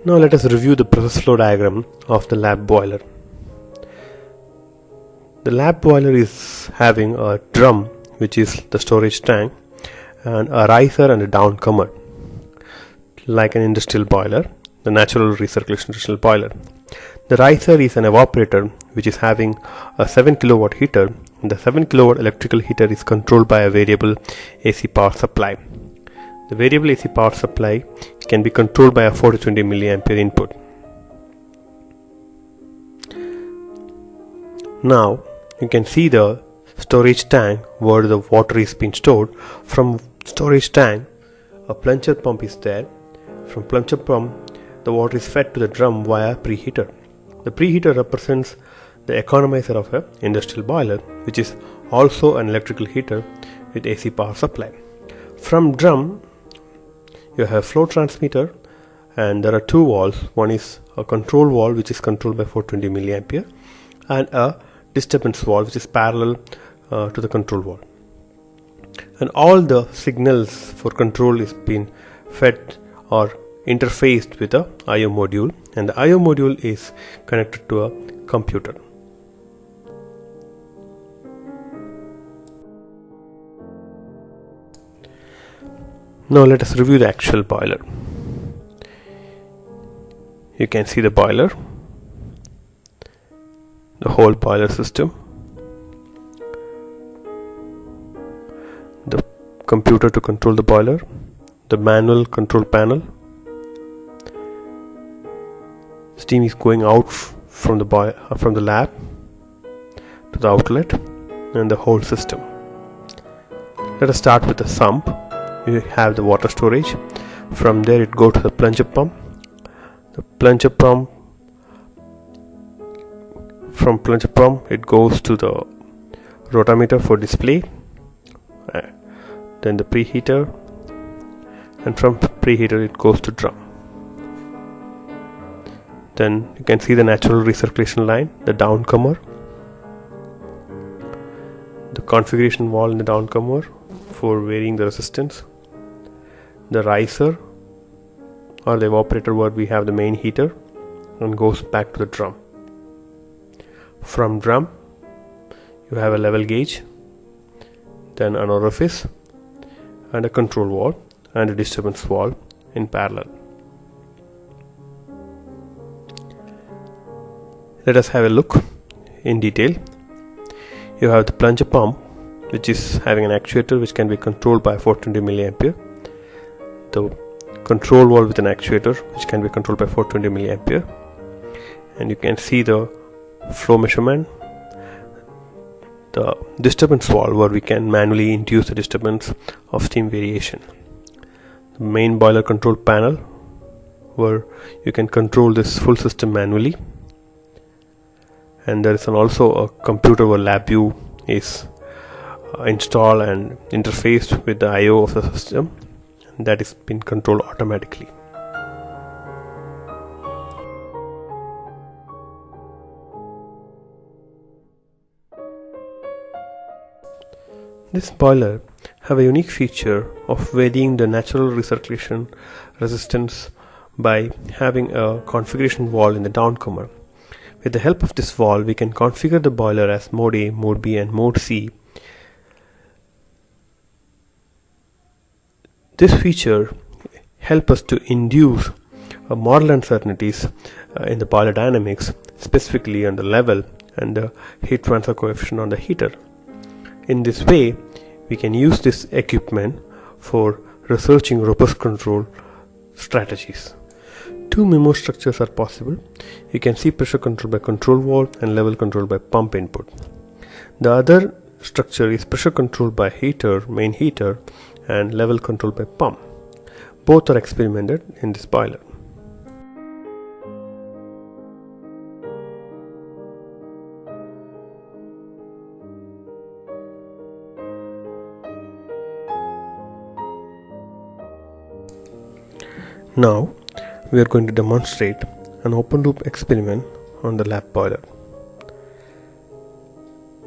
Now let us review the process flow diagram of the lab boiler. The lab boiler is having a drum, which is the storage tank, and a riser and a downcomer, like an industrial boiler, the natural recirculation industrial boiler. The riser is an evaporator which is having a 7 kilowatt heater, and the 7 kilowatt electrical heater is controlled by a variable AC power supply. The variable AC power supply can be controlled by a 420 milliampere input. Now you can see the storage tank where the water is being stored. From storage tank, a plunger pump is there. From plunger pump, the water is fed to the drum via preheater. The preheater represents the economizer of an industrial boiler, which is also an electrical heater with AC power supply. From drum, you have flow transmitter, and there are two valves. One is a control valve which is controlled by 420 milliampere, and a disturbance valve which is parallel to the control valve. And all the signals for control is being fed or interfaced with a I/O module, and the I/O module is connected to a computer. Now let us review the actual boiler. You can see the boiler, the whole boiler system, the computer to control the boiler, the manual control panel. Steam is going out from the lab to the outlet, and the whole system. Let us start with the sump. You have the water storage. From there it goes to the plunger pump. The plunger pump, from plunger pump it goes to the rotameter for display, then the preheater, and from preheater it goes to drum. Then you can see the natural recirculation line, the downcomer, the configuration valve in the downcomer for varying the resistance, the riser or the evaporator where we have the main heater and goes back to the drum. From drum you have a level gauge, then an orifice and a control valve and a disturbance valve in parallel. Let us have a look in detail. You have the plunger pump, which is having an actuator which can be controlled by 420 milliampere, the control valve with an actuator which can be controlled by 420 milliampere, and you can see the flow measurement, the disturbance valve where we can manually induce the disturbance of steam variation, the main boiler control panel where you can control this full system manually, and there is also a computer where LabVIEW is installed and interfaced with the I/O of the system, and that is being controlled automatically. This boiler have a unique feature of varying the natural recirculation resistance by having a configuration valve in the downcomer. With the help of this valve, we can configure the boiler as mode A, mode B and mode C. This feature helps us to induce model uncertainties in the boiler dynamics, specifically on the level and the heat transfer coefficient on the heater. In this way, we can use this equipment for researching robust control strategies. Two memo structures are possible. You can see pressure control by control valve and level control by pump input. The other structure is pressure control by heater, main heater, and level control by pump. Both are experimented in this boiler. Now we are going to demonstrate an open loop experiment on the lab boiler.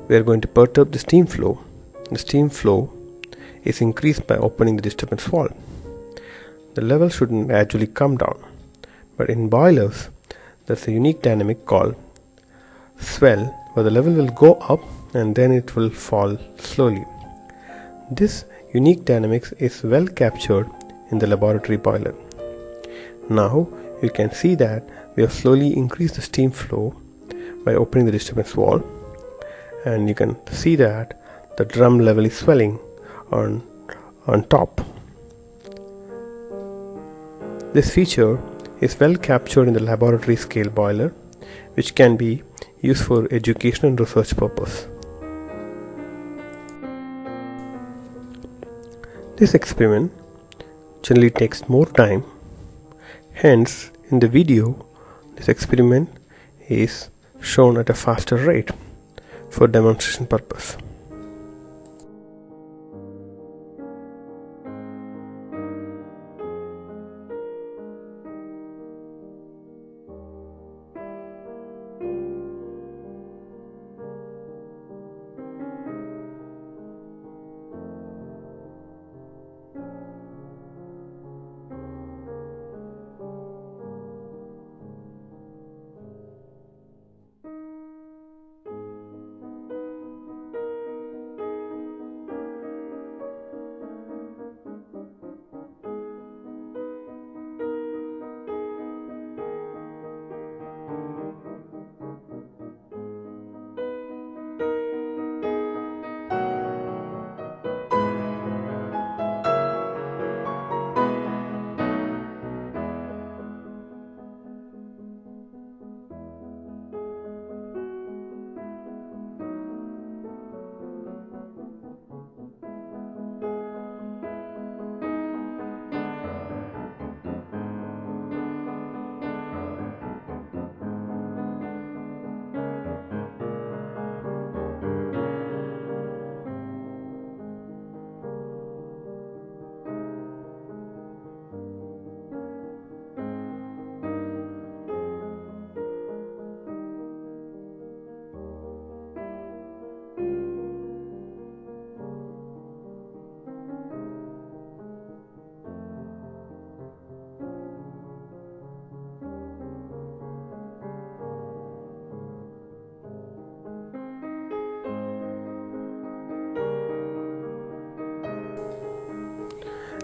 We are going to perturb the steam flow. The steam flow is increased by opening the disturbance valve. The level should gradually come down. But in boilers, there's a unique dynamic called swell, where the level will go up and then it will fall slowly. This unique dynamics is well captured in the laboratory boiler. Now you can see that we have slowly increased the steam flow by opening the disturbance valve, and you can see that the drum level is swelling on top. This feature is well captured in the laboratory scale boiler, which can be used for education and research purpose. This experiment generally takes more time, hence in the video this experiment is shown at a faster rate for demonstration purpose.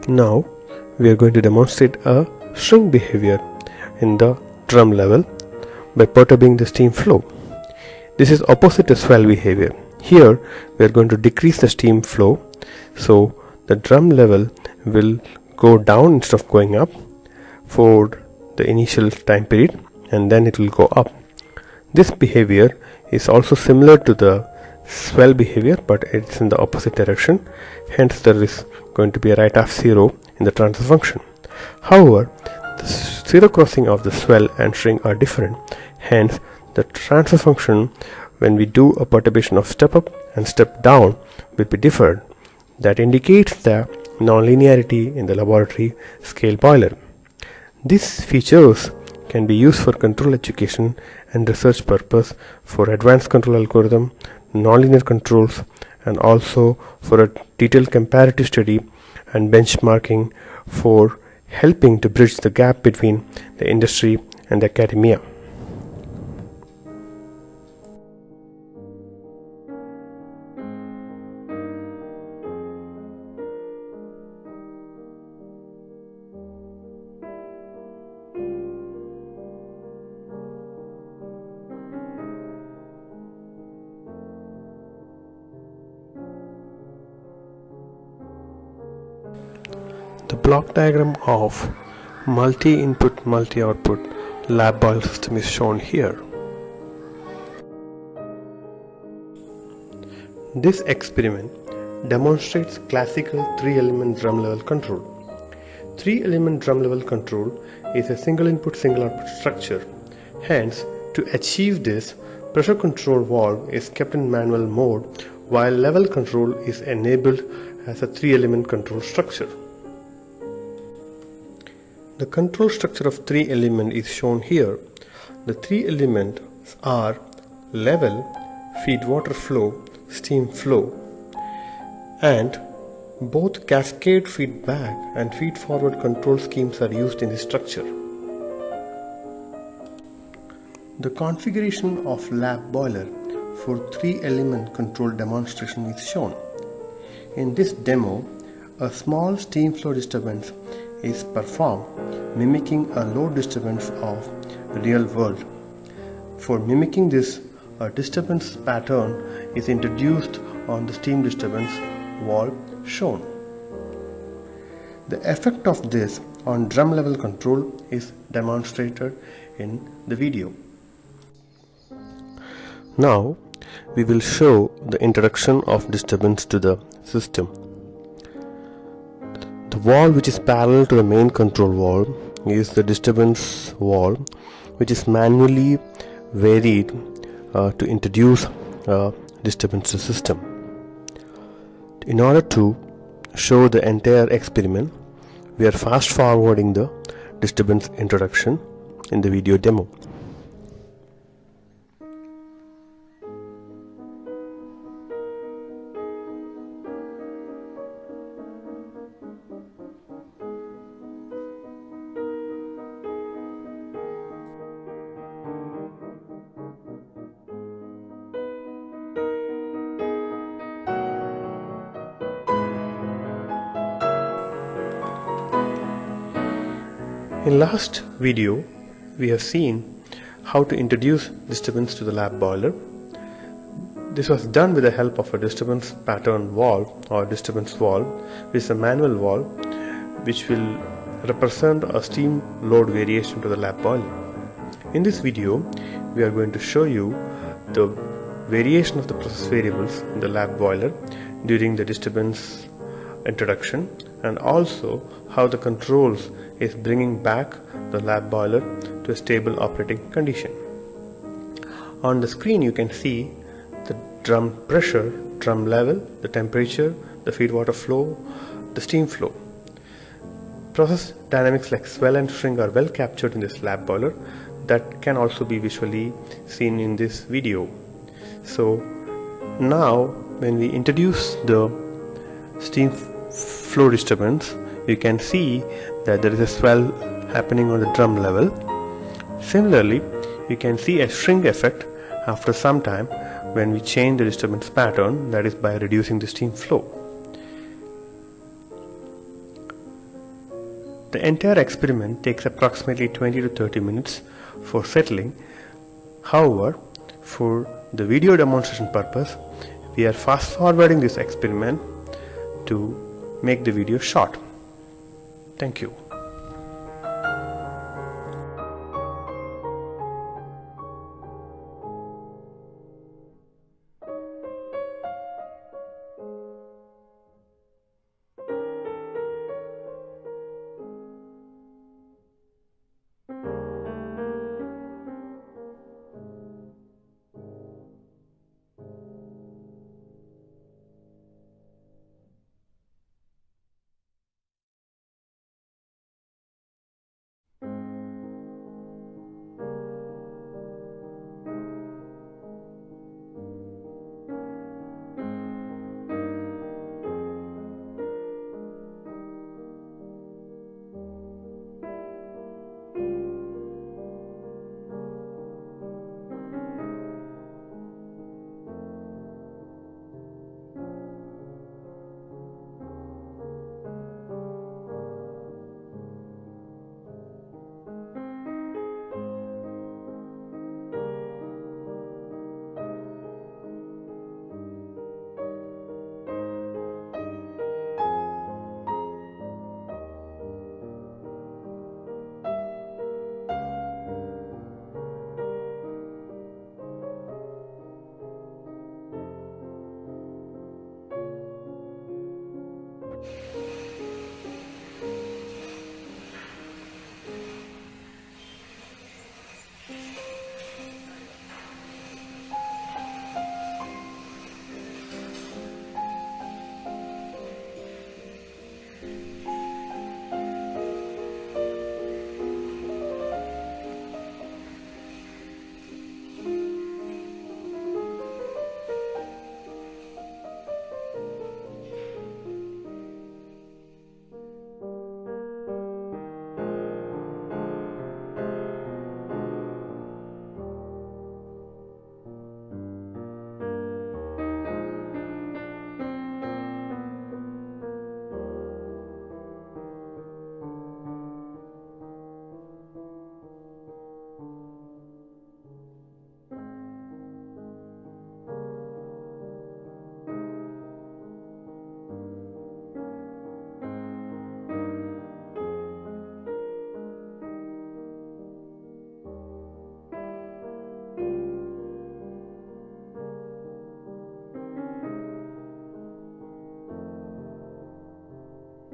Now we are going to demonstrate a shrink behavior in the drum level by perturbing the steam flow. This is opposite to swell behavior. Here we are going to decrease the steam flow, so the drum level will go down instead of going up for the initial time period, and then it will go up. This behavior is also similar to the swell behavior, but it's in the opposite direction, hence there is going to be a right half zero in the transfer function. However, the zero crossing of the swell and shrink are different, hence the transfer function when we do a perturbation of step up and step down will be different. That indicates the nonlinearity in the laboratory scale boiler. These features can be used for control education and research purpose for advanced control algorithm, nonlinear controls, and also for a detailed comparative study and benchmarking for helping to bridge the gap between the industry and the academia. The block diagram of multi-input, multi-output lab boil system is shown here. This experiment demonstrates classical 3-element drum level control. 3-element drum level control is a single input, single output structure. Hence, to achieve this, pressure control valve is kept in manual mode while level control is enabled as a 3-element control structure. The control structure of 3 elements is shown here. The 3 elements are level, feed water flow, steam flow, and both cascade feedback and feed forward control schemes are used in this structure. The configuration of lab boiler for 3-element control demonstration is shown. In this demo, a small steam flow disturbance is performed mimicking a load disturbance of real world. For mimicking this, a disturbance pattern is introduced on the steam disturbance valve shown. The effect of this on drum level control is demonstrated in the video. Now we will show the introduction of disturbance to the system. The valve which is parallel to the main control valve is the disturbance valve, which is manually varied to introduce disturbance to the system. In order to show the entire experiment, we are fast forwarding the disturbance introduction in the video demo. In last video, we have seen how to introduce disturbance to the lab boiler. This was done with the help of a disturbance pattern valve or disturbance valve, which is a manual valve which will represent a steam load variation to the lab boiler. In this video, we are going to show you the variation of the process variables in the lab boiler during the disturbance introduction, and also how the controls is bringing back the lab boiler to a stable operating condition. On the screen you can see the drum pressure, drum level, the temperature, the feed water flow, the steam flow. Process dynamics like swell and shrink are well captured in this lab boiler that can also be visually seen in this video. So now when we introduce the steam flow disturbance, you can see that there is a swell happening on the drum level. Similarly, you can see a shrink effect after some time when we change the disturbance pattern, that is by reducing the steam flow. The entire experiment takes approximately 20 to 30 minutes for settling. However, for the video demonstration purpose, we are fast forwarding this experiment to make the video short. Thank you.